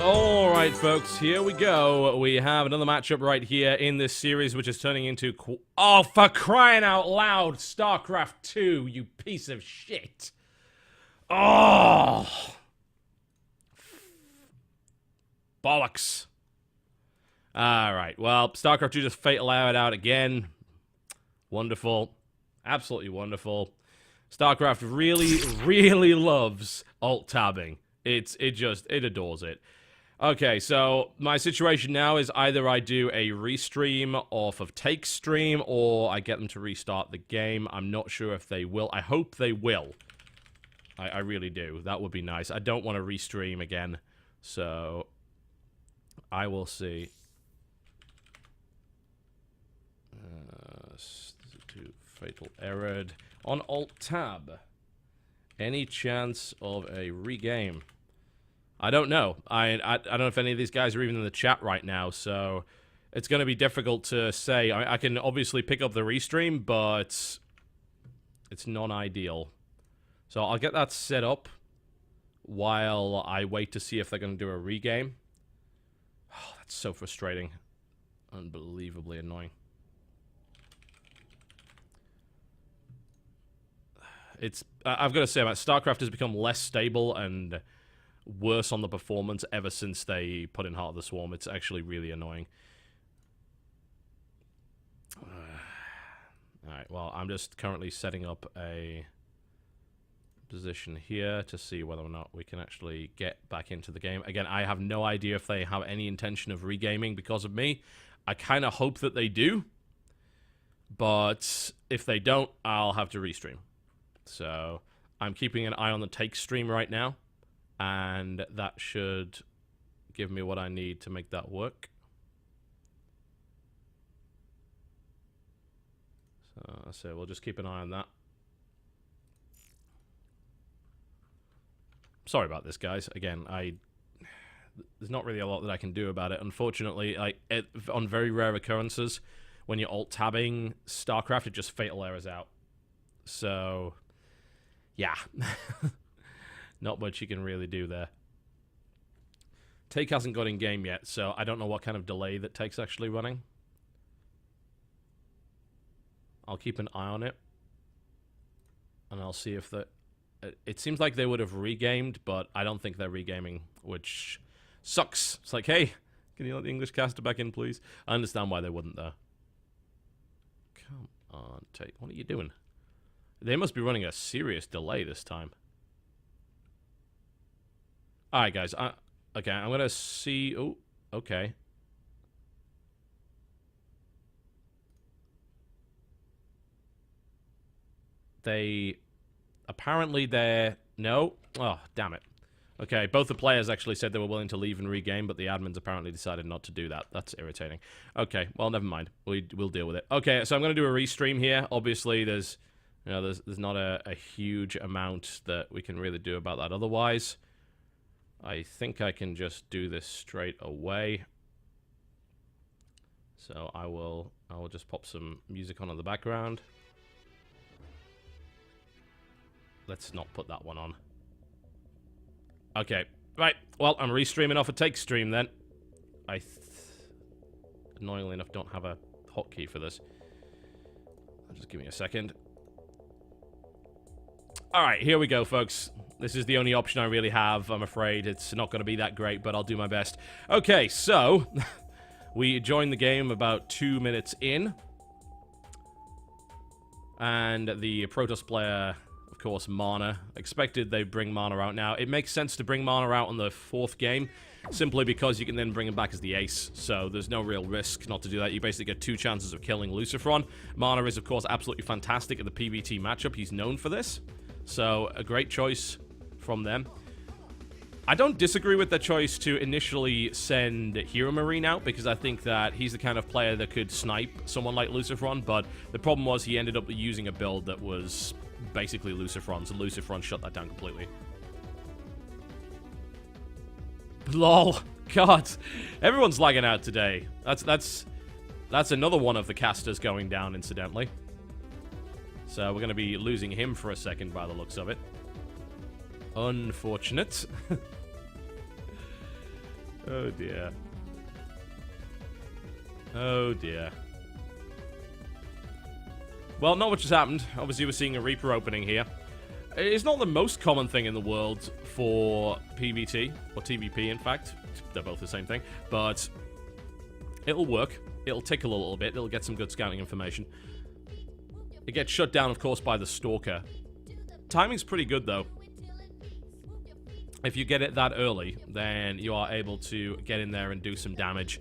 Alright, folks, here we go. We have another matchup right here in this series, which is turning into... Oh, for crying out loud! StarCraft 2, you piece of shit! Oh! Bollocks. Alright, well, StarCraft 2 just fatal out again. Wonderful. Absolutely wonderful. StarCraft really loves alt-tabbing. It adores it. Okay, so my situation now is either I do a restream off of Take's stream, or I get them to restart the game. I'm not sure if they will. I hope they will. I really do. That would be nice. I don't want to restream again, so I will see. Fatal error on Alt-Tab. Any chance of a regame? I don't know. I don't know if any of these guys are even in the chat right now, so it's going to be difficult to say. I can obviously pick up the restream, but it's non-ideal. So I'll get that set up while I wait to see if they're going to do a regame. Oh, that's so frustrating. Unbelievably annoying. I've got to say, StarCraft has become less stable and worse on the performance ever since they put in Heart of the Swarm. It's actually really annoying. Alright, well, I'm just currently setting up a position here to see whether or not we can actually get back into the game. Again, I have no idea if they have any intention of regaming because of me. I kind of hope that they do, but if they don't, I'll have to restream. So I'm keeping an eye on the Take stream right now, and that should give me what I need to make that work. So we'll just keep an eye on that. Sorry about this, guys. Again, there's not really a lot that I can do about it. Unfortunately, on very rare occurrences, when you're alt-tabbing StarCraft, it just fatal errors out. So, yeah. Not much you can really do there. Take hasn't got in game yet, so I don't know what kind of delay that Take's actually running. I'll keep an eye on it, and I'll see if the... It seems like they would have regamed, but I don't think they're regaming, which sucks. It's like, hey, can you let the English caster back in, please? I understand why they wouldn't, though. Come on, Take. What are you doing? They must be running a serious delay this time. Alright, guys. Okay, I'm going to see... Oh, okay. Apparently they're... No? Oh, damn it. Okay, both the players actually said they were willing to leave and regame, but the admins apparently decided not to do that. That's irritating. Okay, well, never mind. We'll deal with it. Okay, so I'm going to do a restream here. Obviously, there's not a huge amount that we can really do about that otherwise. I think I can just do this straight away. So I will just pop some music on in the background. Let's not put that one on. Okay, right. Well, I'm restreaming off a Take stream then. Annoyingly enough, don't have a hotkey for this. Just give me a second. Alright, here we go, folks. This is the only option I really have, I'm afraid. It's not going to be that great, but I'll do my best. Okay, so... we joined the game about 2 minutes in. And the Protoss player, of course, Mana. Expected they'd bring Mana out now. It makes sense to bring Mana out on the 4th game, simply because you can then bring him back as the ace. So there's no real risk not to do that. You basically get 2 chances of killing Lucifron. Mana is, of course, absolutely fantastic at the PvT matchup. He's known for this. So, a great choice from them. I don't disagree with the choice to initially send Hero Marine out, because I think that he's the kind of player that could snipe someone like Lucifron, but the problem was he ended up using a build that was basically Lucifron, so Lucifron shut that down completely. LOL. God. Everyone's lagging out today. That's another one of the casters going down, incidentally. So we're going to be losing him for a second by the looks of it. Unfortunate. Oh, dear. Oh, dear. Well, not much has happened. Obviously, we're seeing a Reaper opening here. It's not the most common thing in the world for PvT, or TVP, in fact. They're both the same thing. But it'll work. It'll tickle a little bit. It'll get some good scouting information. It gets shut down, of course, by the Stalker. Timing's pretty good, though. If you get it that early, then you are able to get in there and do some damage.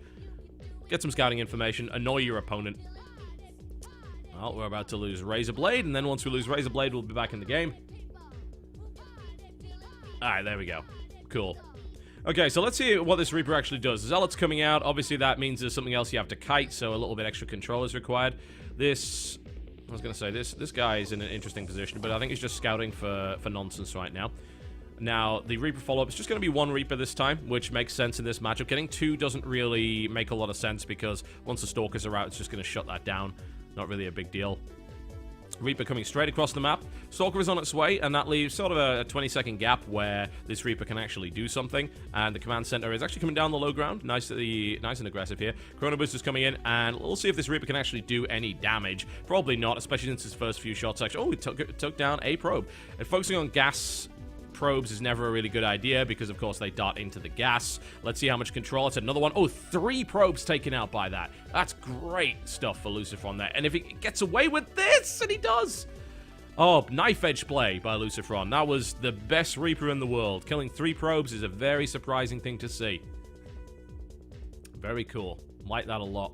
Get some scouting information. Annoy your opponent. Well, we're about to lose Razorblade, and then once we lose Razorblade, we'll be back in the game. Alright, there we go. Cool. Okay, so let's see what this Reaper actually does. Zealot's coming out. Obviously, that means there's something else you have to kite, so a little bit extra control is required. This... I was going to say, this guy is in an interesting position, but I think he's just scouting for nonsense right now. Now, the Reaper follow-up is just going to be one Reaper this time, which makes sense in this matchup. Getting two doesn't really make a lot of sense, because once the Stalkers are out, it's just going to shut that down. Not really a big deal. Reaper coming straight across the map. Stalker is on its way, and that leaves sort of a 20-second gap where this Reaper can actually do something. And the command center is actually coming down the low ground. Nice and aggressive here. Karont3 is coming in, and we'll see if this Reaper can actually do any damage. Probably not, especially since his first few shots actually... Oh, he took down a probe. And focusing on gas probes is never a really good idea because, of course, they dart into the gas. Let's see how much control. It's another one. Oh, 3 probes taken out by that. That's great stuff for Lucifron there. And if he gets away with this, and he does. Oh, knife edge play by Lucifron. That was the best Reaper in the world. Killing 3 probes is a very surprising thing to see. Very cool. Like that a lot.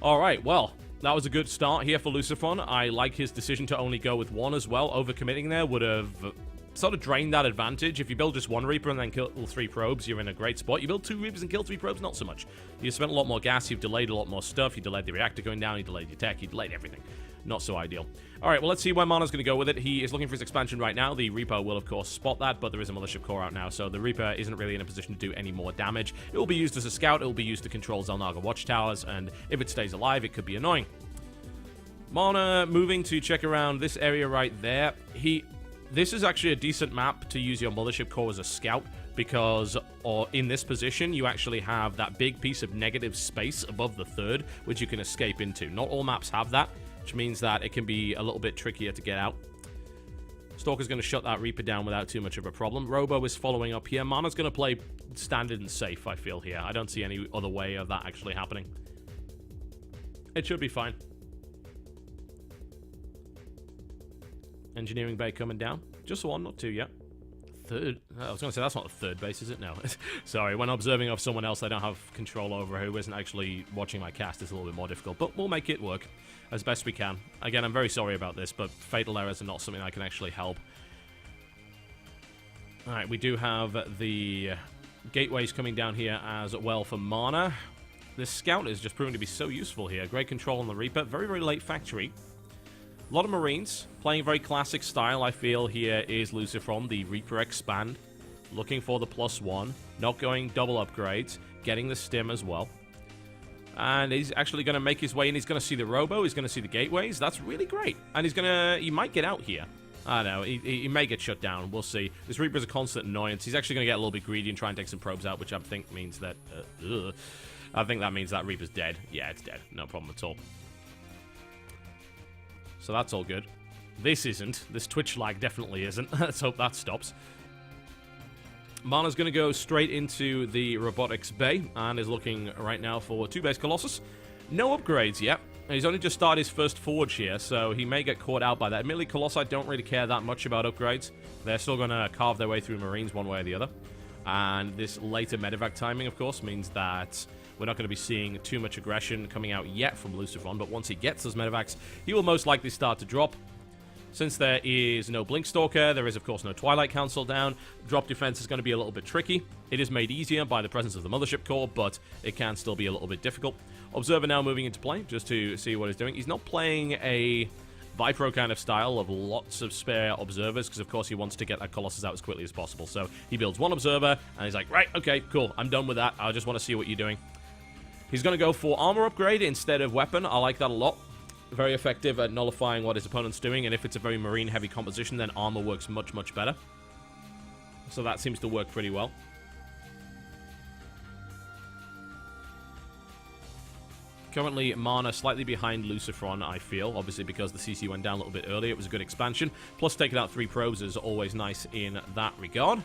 All right, well, that was a good start here for Lucifron. I like his decision to only go with 1 as well. Overcommitting there would have sort of drained that advantage. If you build just 1 Reaper and then kill 3 probes, you're in a great spot. You build 2 Reapers and kill 3 probes, not so much. You spent a lot more gas, you've delayed a lot more stuff, you delayed the reactor going down, you delayed your tech, you delayed everything. Not so ideal. Alright, well, let's see where Mana's going to go with it. He is looking for his expansion right now. The Reaper will, of course, spot that, but there is a Mothership Core out now, so the Reaper isn't really in a position to do any more damage. It will be used as a scout, it will be used to control Xel'Naga watchtowers, and if it stays alive, it could be annoying. Mana moving to check around this area right there. This is actually a decent map to use your Mothership Core as a scout, because in this position, you actually have that big piece of negative space above the 3rd, which you can escape into. Not all maps have that, which means that it can be a little bit trickier to get out. Stalker's going to shut that Reaper down without too much of a problem. Robo is following up here. Mana's going to play standard and safe, I feel, here. I don't see any other way of that actually happening. It should be fine. Engineering bay coming down. Just 1, not 2 yet. 3rd. I was going to say, that's not the 3rd base, is it? No. Sorry, when observing of someone else I don't have control over who isn't actually watching my cast, it's a little bit more difficult. But we'll make it work as best we can. Again, I'm very sorry about this, but fatal errors are not something I can actually help. Alright, we do have the gateways coming down here as well for Mana. This scout is just proving to be so useful here. Great control on the Reaper. Very, very late factory. A lot of Marines, playing very classic style, I feel, here is Lucifron, the Reaper Expand. Looking for the +1, not going double upgrades, getting the stim as well. And he's actually going to make his way in. He's going to see the Robo, he's going to see the gateways. That's really great. And he might get out here. I don't know, he may get shut down, we'll see. This Reaper's a constant annoyance. He's actually going to get a little bit greedy and try and take some probes out, which I think means that... I think that means that Reaper's dead. Yeah, it's dead. No problem at all. So that's all good. This isn't. This Twitch lag definitely isn't. Let's hope that stops. Mana's going to go straight into the robotics bay and is looking right now for 2 base Colossus. No upgrades yet. He's only just started his first forge here, so he may get caught out by that. Admittedly, Colossi don't really care that much about upgrades. They're still going to carve their way through Marines one way or the other. And this later medevac timing, of course, means that we're not going to be seeing too much aggression coming out yet from Lucifron, but once he gets those medevacs, he will most likely start to drop. Since there is no Blink Stalker, there is, of course, no Twilight Council down. Drop defense is going to be a little bit tricky. It is made easier by the presence of the Mothership Core, but it can still be a little bit difficult. Observer now moving into play, just to see what he's doing. He's not playing a Vipro kind of style of lots of spare observers, because, of course, he wants to get that Colossus out as quickly as possible. So he builds 1 observer, and he's like, right, okay, cool, I'm done with that. I just want to see what you're doing. He's going to go for armor upgrade instead of weapon. I like that a lot. Very effective at nullifying what his opponent's doing, and if it's a very marine-heavy composition, then armor works much, much better. So that seems to work pretty well. Currently, Mana slightly behind Lucifron, I feel. Obviously, because the CC went down a little bit earlier. It was a good expansion. Plus, taking out 3 probes is always nice in that regard.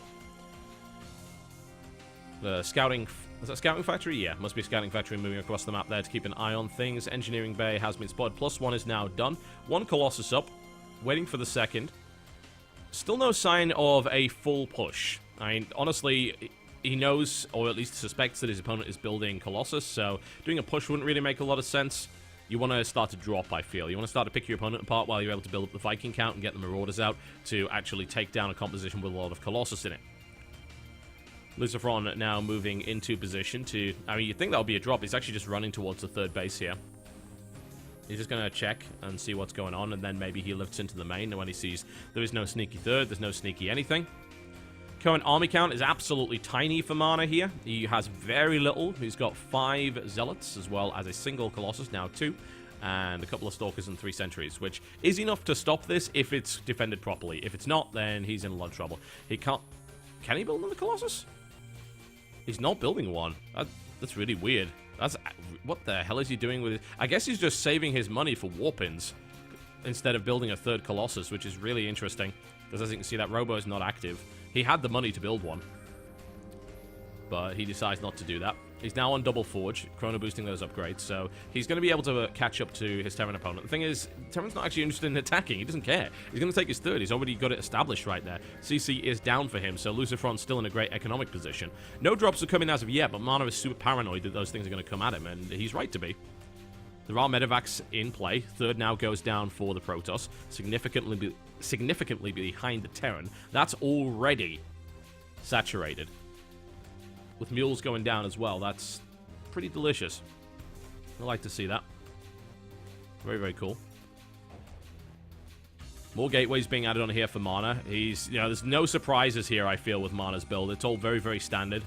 The scouting... Is that scouting factory? Yeah, must be a scouting factory moving across the map there to keep an eye on things. Engineering bay has been spotted. +1 is now done. 1 Colossus up. Waiting for the second. Still no sign of a full push. I mean, honestly... He knows, or at least suspects, that his opponent is building Colossus, so doing a push wouldn't really make a lot of sense. You want to start to drop, I feel. You want to start to pick your opponent apart while you're able to build up the Viking count and get the Marauders out to actually take down a composition with a lot of Colossus in it. Lucifron now moving into position to... I mean, you'd think that would be a drop. He's actually just running towards the 3rd base here. He's just going to check and see what's going on, and then maybe he lifts into the main, and when he sees there is no sneaky 3rd, there's no sneaky anything. Current army count is absolutely tiny for Mana here. He has very little. He's got 5 Zealots, as well as a single Colossus, now 2, and a couple of Stalkers and 3 Sentries, which is enough to stop this if it's defended properly. If it's not, then he's in a lot of trouble. He can't... Can he build another Colossus? He's not building one. That's really weird. What the hell is he doing with it? I guess he's just saving his money for Warpins instead of building a 3rd Colossus, which is really interesting. Because as you can see, that Robo is not active. He had the money to build one, but he decides not to do that. He's now on double forge, chrono boosting those upgrades, so he's going to be able to catch up to his Terran opponent. The thing is, Terran's not actually interested in attacking. He doesn't care. He's going to take his 3rd. He's already got it established right there. CC is down for him, so Lucifron's still in a great economic position. No drops are coming as of yet, but Mana is super paranoid that those things are going to come at him, and he's right to be. There are medevacs in play. 3rd now goes down for the Protoss, significantly behind the Terran. That's already saturated. With mules going down as well, that's pretty delicious. I like to see that. Very, very cool. More gateways being added on here for Mana. There's no surprises here, I feel, with Mana's build. It's all very, very standard.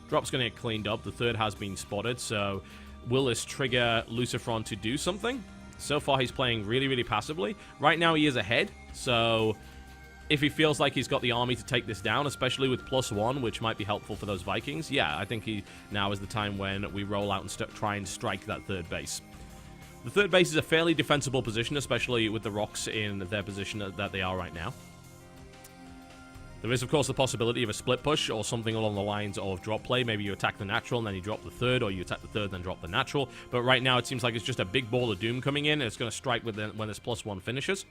Drop's going to get cleaned up. The 3rd has been spotted, so... Will this trigger Lucifron to do something? So far, he's playing really, really passively. Right now, he is ahead, so if he feels like he's got the army to take this down, especially with +1, which might be helpful for those Vikings, yeah, I think now is the time when we roll out and try and strike that 3rd base. The 3rd base is a fairly defensible position, especially with the rocks in their position that they are right now. There is, of course, the possibility of a split push or something along the lines of drop play. Maybe you attack the natural and then you drop the 3rd, or you attack the 3rd and then drop the natural. But right now, it seems like it's just a big ball of doom coming in, and it's going to strike when this +1 finishes.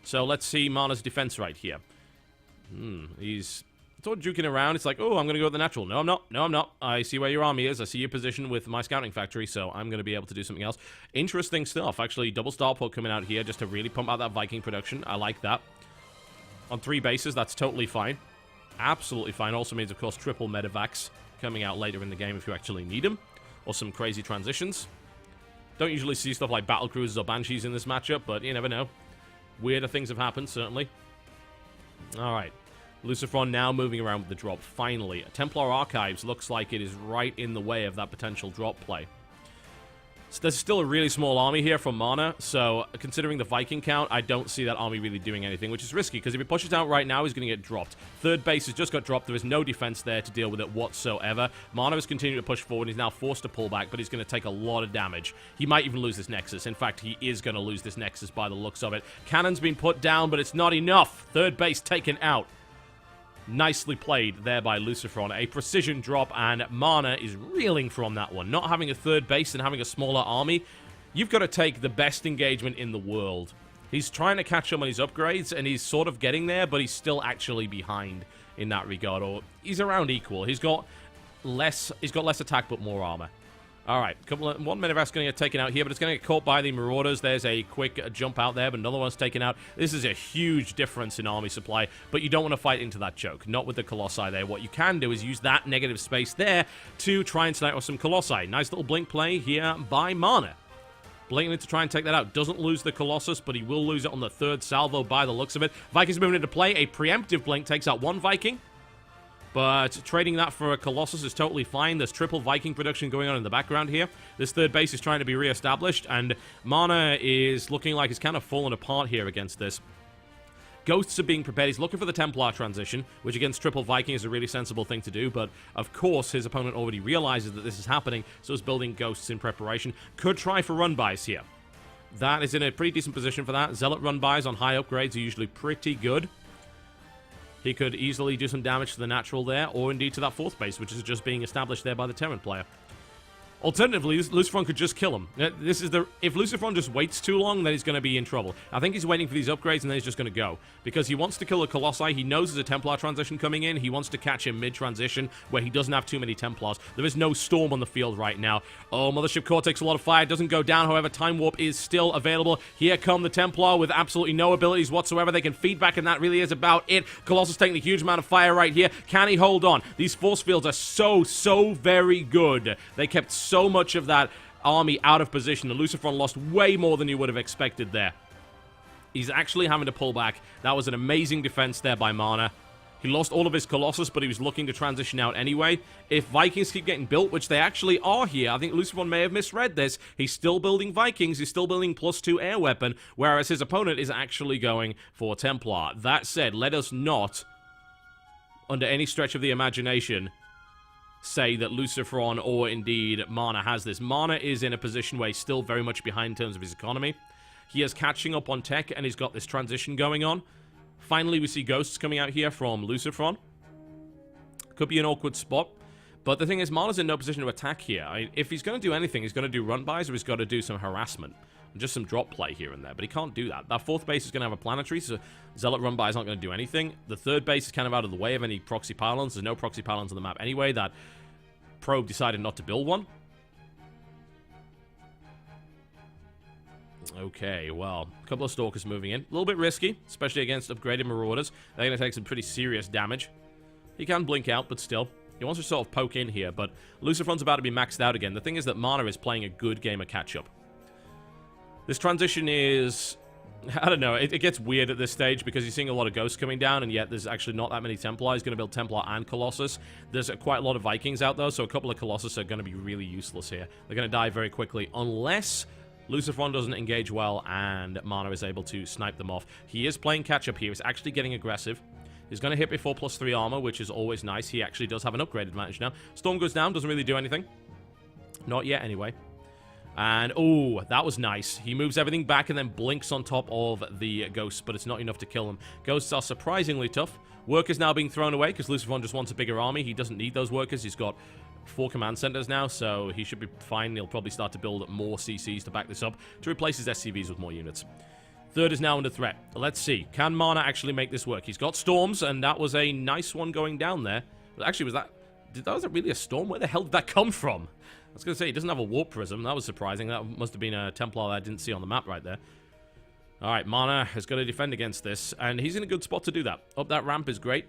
So let's see Mana's defense right here. He's sort of juking around. It's like, oh, I'm going to go with the natural. No, I'm not. No, I'm not. I see where your army is. I see your position with my scouting factory, so I'm going to be able to do something else. Interesting stuff. Actually, double starport coming out here just to really pump out that Viking production. I like that. On 3 bases, that's totally fine. Absolutely fine. Also means, of course, triple medevacs coming out later in the game if you actually need them. Or some crazy transitions. Don't usually see stuff like battle cruisers or banshees in this matchup, but you never know. Weirder things have happened, certainly. Alright. Lucifron now moving around with the drop. Finally. Templar Archives looks like it is right in the way of that potential drop play. So there's still a really small army here from Mana, so considering the Viking count, I don't see that army really doing anything, which is risky, because if he pushes out right now, he's going to get dropped. 3rd base has just got dropped. There is no defense there to deal with it whatsoever. Mana is continuing to push forward. He's now forced to pull back, but he's going to take a lot of damage. He might even lose this Nexus. In fact, he is going to lose this Nexus by the looks of it. Cannon's been put down, but it's not enough. 3rd base taken out. Nicely played there by Lucifron. A precision drop, and Mana is reeling from that one. Not having a 3rd base and having a smaller army, you've got to take the best engagement in the world. He's trying to catch up on his upgrades, and he's sort of getting there, but he's still actually behind in that regard. Or he's around equal. He's got less attack, but more armor. All right, one medevac's going to get taken out here, but it's going to get caught by the Marauders. There's a quick jump out there, but another one's taken out. This is a huge difference in army supply, but you don't want to fight into that choke. Not with the Colossi there. What you can do is use that negative space there to try and snipe off some Colossi. Nice little blink play here by Mana. Blinking to try and take that out. Doesn't lose the Colossus, but he will lose it on the 3rd salvo by the looks of it. Vikings moving into play. A preemptive blink takes out one Viking. But trading that for a Colossus is totally fine. There's triple Viking production going on in the background here. This 3rd base is trying to be re-established, and Mana is looking like it's kind of fallen apart here against this. Ghosts are being prepared. He's looking for the Templar transition, which against triple Viking is a really sensible thing to do, but of course his opponent already realizes that this is happening, so is building Ghosts in preparation. Could try for run-bys here. That is in a pretty decent position for that. Zealot run-bys on high upgrades are usually pretty good. He could easily do some damage to the natural there, or indeed to that fourth base, which is just being established there by the Terran player. Alternatively, Lucifron could just kill him. If Lucifron just waits too long, then he's going to be in trouble. I think he's waiting for these upgrades, and then he's just going to go. Because he wants to kill a Colossi. He knows there's a Templar transition coming in. He wants to catch him mid-transition, where he doesn't have too many Templars. There is no Storm on the field right now. Oh, Mothership Core takes a lot of fire. Doesn't go down, however, Time Warp is still available. Here come the Templar with absolutely no abilities whatsoever. They can feed back, and that really is about it. Colossus taking a huge amount of fire right here. Can he hold on? These force fields are so very good. They kept so much of that army out of position, and Lucifron lost way more than you would have expected there. He's actually having to pull back. That was an amazing defense there by Mana. He lost all of his Colossus, but he was looking to transition out anyway. If Vikings keep getting built, which they actually are here, I think Lucifron may have misread this. He's still building Vikings. He's still building +2 air weapon, whereas his opponent is actually going for Templar. That said, let us not, under any stretch of the imagination, say that Lucifron or indeed Mana has this. Mana is in a position where he's still very much behind in terms of his economy. He is catching up on tech, and he's got this transition going on. Finally, we see Ghosts coming out here from Lucifron. Could be an awkward spot. But the thing is, Mana's in no position to attack here. If he's going to do anything, he's going to do run-bys, or he's got to do some harassment. And just some drop play here and there, but he can't do that. That fourth base is going to have a planetary, so Zealot run-by is not going to do anything. The third base is kind of out of the way of any proxy pylons. There's no proxy pylons on the map anyway. That Probe decided not to build one. Okay, well, a couple of Stalkers moving in. A little bit risky, especially against upgraded Marauders. They're going to take some pretty serious damage. He can blink out, but still. He wants to sort of poke in here, but Lucifron's about to be maxed out again. The thing is that Mana is playing a good game of catch-up. This transition is... I don't know, it gets weird at this stage because you're seeing a lot of Ghosts coming down, and yet there's actually not that many Templar. He's going to build Templar and Colossus. There's quite a lot of Vikings out, though, so a couple of Colossus are going to be really useless here. They're going to die very quickly, unless Lucifron doesn't engage well and Mana is able to snipe them off. He is playing catch-up here. He's actually getting aggressive. He's going to hit before +3 armor, which is always nice. He actually does have an upgrade advantage now. Storm goes down, doesn't really do anything. Not yet, anyway. And, oh, that was nice. He moves everything back and then blinks on top of the Ghosts, but it's not enough to kill him. Ghosts are surprisingly tough. Workers now being thrown away because Lucifron just wants a bigger army. He doesn't need those workers. He's got 4 command centers now, so he should be fine. He'll probably start to build more CCs to back this up to replace his SCVs with more units. Third is now under threat. Let's see. Can Mana actually make this work? He's got Storms, and that was a nice one going down there. Actually, was that really a Storm? Where the hell did that come from? I was going to say, he doesn't have a Warp Prism. That was surprising. That must have been a Templar that I didn't see on the map right there. Alright, Mana has got to defend against this, and he's in a good spot to do that. Up that ramp is great.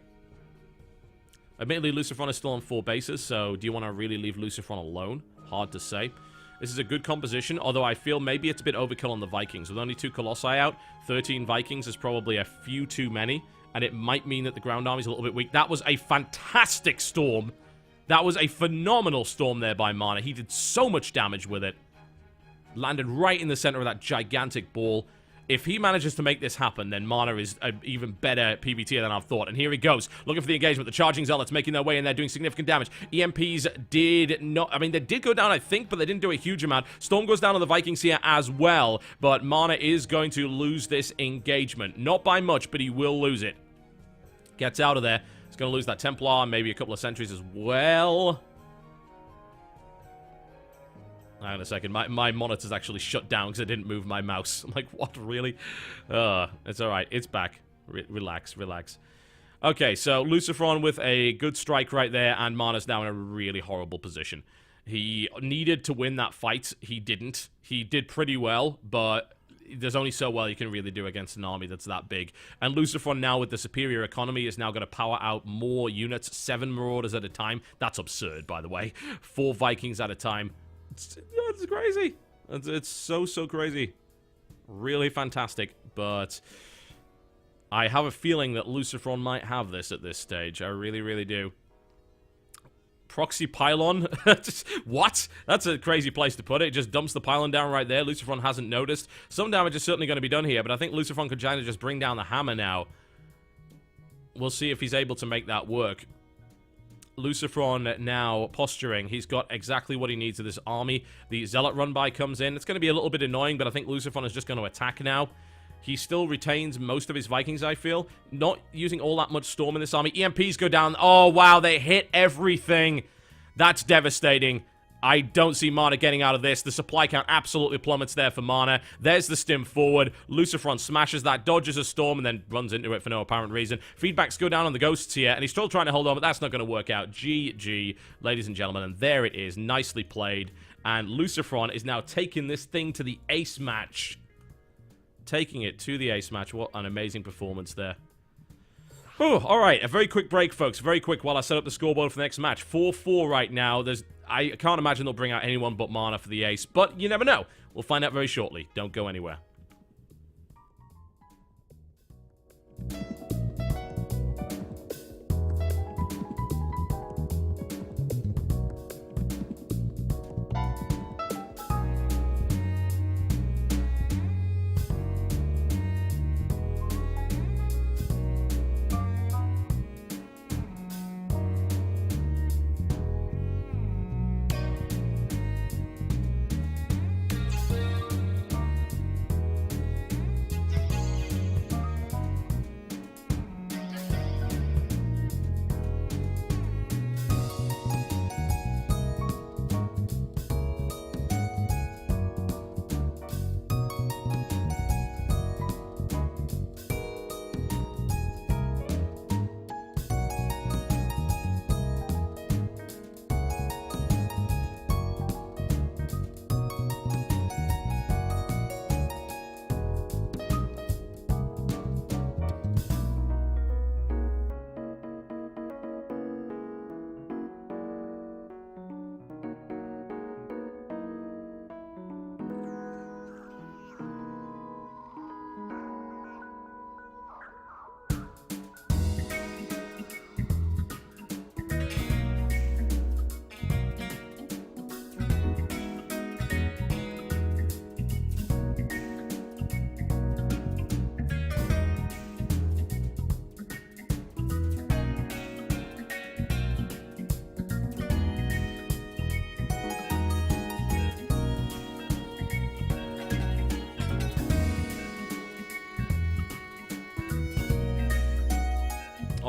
Admittedly, Lucifron is still on 4 bases, so do you want to really leave Lucifron alone? Hard to say. This is a good composition, although I feel maybe it's a bit overkill on the Vikings. With only 2 Colossi out, 13 Vikings is probably a few too many, and it might mean that the ground army is a little bit weak. That was a fantastic Storm. That was a phenomenal Storm there by Mana. He did so much damage with it. Landed right in the center of that gigantic ball. If he manages to make this happen, then Mana is an even better PvTer than I've thought. And here he goes, looking for the engagement. The charging Zealots making their way in there, doing significant damage. EMPs did not... I mean, they did go down, I think, but they didn't do a huge amount. Storm goes down on the Vikings here as well. But Mana is going to lose this engagement. Not by much, but he will lose it. Gets out of there. He's going to lose that Templar, maybe a couple of sentries as well. Hang on a second. My monitor's actually shut down because I didn't move my mouse. I'm like, what, really? It's alright. It's back. Relax, relax. Okay, so Lucifron with a good strike right there, and Mana's now in a really horrible position. He needed to win that fight. He didn't. He did pretty well, but... there's only so well you can really do against an army that's that big. And Lucifron now with the superior economy is now going to power out more units. 7 Marauders at a time. That's absurd, by the way. 4 Vikings at a time. It's crazy. It's so crazy. Really fantastic. But I have a feeling that Lucifron might have this at this stage. I really do. Proxy pylon? What? That's a crazy place to put it. It just dumps the pylon down right there. Lucifron hasn't noticed. Some damage is certainly going to be done here, but I think Lucifron could try to just bring down the hammer now. We'll see if he's able to make that work. Lucifron now posturing. He's got exactly what he needs of this army. The Zealot run-by comes in. It's going to be a little bit annoying, but I think Lucifron is just going to attack now. He still retains most of his Vikings, I feel. Not using all that much Storm in this army. EMPs go down. Oh, wow, they hit everything. That's devastating. I don't see Mana getting out of this. The supply count absolutely plummets there for Mana. There's the stim forward. Lucifron smashes that, dodges a storm, and then runs into it for no apparent reason. Feedbacks go down on the ghosts here, and he's still trying to hold on, but that's not going to work out. GG, ladies and gentlemen, and there it is. Nicely played. And Lucifron is now taking this thing to the ace match. Taking it to the ace match. What an amazing performance there. Oh, all right, a very quick break, folks. Very quick while I set up the scoreboard for the next match. 4-4 right now. I can't imagine they'll bring out anyone but Mana for the ace, but you never know. We'll find out very shortly. Don't go anywhere.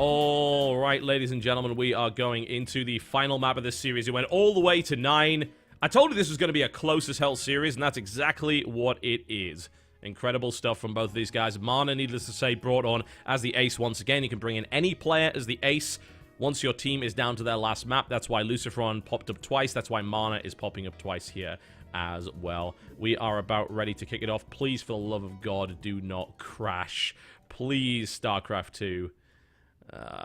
All right, ladies and gentlemen, we are going into the final map of this series. It went all the way to 9. I told you this was going to be a close as hell series, and that's exactly what it is. Incredible stuff from both of these guys. Mana, needless to say, brought on as the ace once again. You can bring in any player as the ace once your team is down to their last map. That's why Lucifron popped up twice. That's why Mana is popping up twice here as well. We are about ready to kick it off. Please, for the love of God, do not crash. Please, StarCraft 2.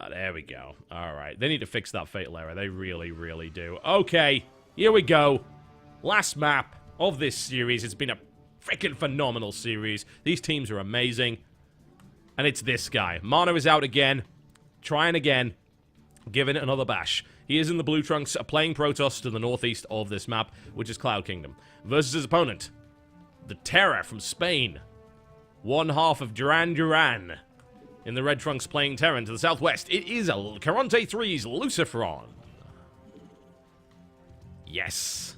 There we go. All right. They need to fix that fatal error. They really, really do. Okay. Here we go. Last map of this series. It's been a freaking phenomenal series. These teams are amazing. And it's this guy. Mana is out again. Trying again. Giving it another bash. He is in the blue trunks, playing Protoss to the northeast of this map, which is Cloud Kingdom. Versus his opponent, the Terror from Spain. One half of Duran Duran. In the red trunks playing Terran to the southwest, it is a Karont3's Lucifron. Yes.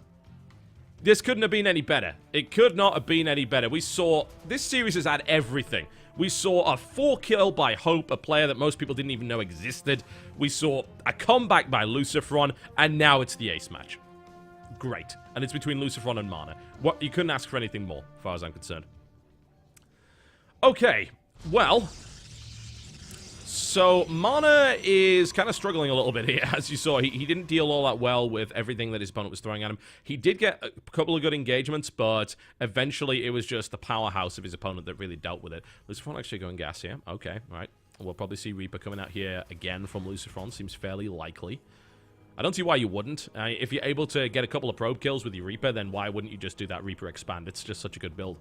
This couldn't have been any better. It could not have been any better. We saw... This series has had everything. We saw a 4-kill by Hope, a player that most people didn't even know existed. We saw a comeback by Lucifron, and now it's the ace match. Great. And it's between Lucifron and Mana. What, you couldn't ask for anything more, as far as I'm concerned. Okay. Well... So, Mana is kind of struggling a little bit here, as you saw. He didn't deal all that well with everything that his opponent was throwing at him. He did get a couple of good engagements, but eventually it was just the powerhouse of his opponent that really dealt with it. Lucifron actually going gas here. Okay, all right. We'll probably see Reaper coming out here again from Lucifron. Seems fairly likely. I don't see why you wouldn't. If you're able to get a couple of probe kills with your Reaper, then why wouldn't you just do that Reaper expand? It's just such a good build.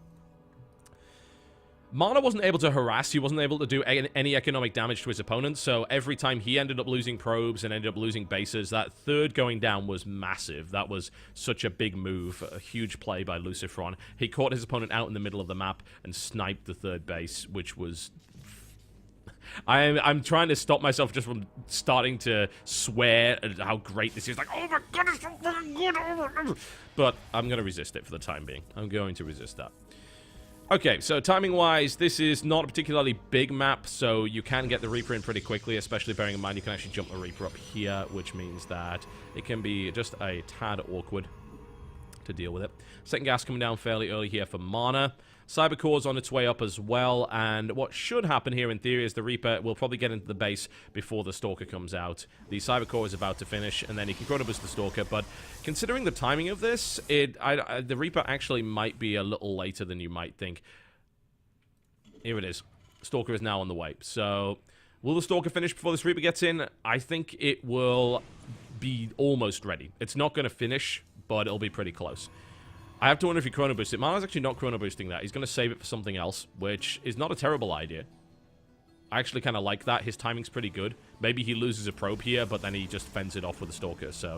Mana wasn't able to harass, he wasn't able to do any economic damage to his opponent, so every time he ended up losing probes and ended up losing bases, that third going down was massive. That was such a big move, a huge play by Lucifron. He caught his opponent out in the middle of the map and sniped the third base, which was... I'm trying to stop myself just from starting to swear at how great this is. Like, oh my god, it's so fucking good. But I'm going to resist it for the time being. I'm going to resist that. Okay, so timing-wise, this is not a particularly big map, so you can get the Reaper in pretty quickly, especially bearing in mind you can actually jump the Reaper up here, which means that it can be just a tad awkward to deal with it. Second gas coming down fairly early here for Mana. Cybercore's on its way up as well, and what should happen here in theory is the Reaper will probably get into the base before the Stalker comes out. The Cybercore is about to finish, and then he can chronoboost the Stalker, but considering the timing of this, the Reaper actually might be a little later than you might think. Here it is. Stalker is now on the way. So, will the Stalker finish before this Reaper gets in? I think it will be almost ready. It's not going to finish, but it'll be pretty close. I have to wonder if he chrono boosts it. Mana's actually not chrono boosting that. He's going to save it for something else, which is not a terrible idea. I actually kind of like that. His timing's pretty good. Maybe he loses a probe here, but then he just fends it off with a Stalker, so